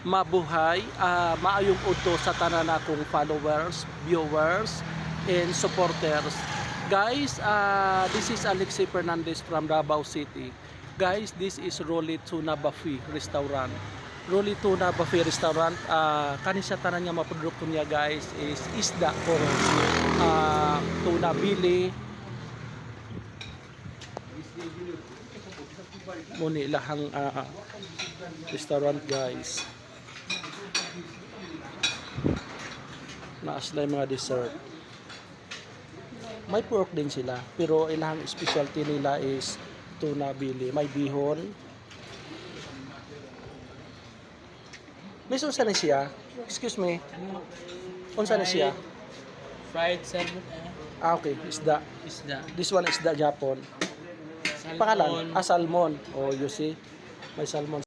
mabuhay, maayong udto sa tanan akong followers, viewers, and supporters. Guys, this is Alexi Fernandez from Davao City. Guys, this is Rolly Tuna Buffet Restaurant. Rolly Tuna Buffet Restaurant, kanisa tanan nga maprodukto niya guys is isda or tuna bili. Muni lahang restaurant guys. Naas na yung mga dessert. May pork din sila, pero ilang specialty nila is tuna bili. May bihon. Miss, unsa na siya? Excuse me. Unsa na siya? Fried salmon. Okay, isda. Isda. This one is the Japon. Salmon. Pangalan? Salmon. Oh, you see? May salmon.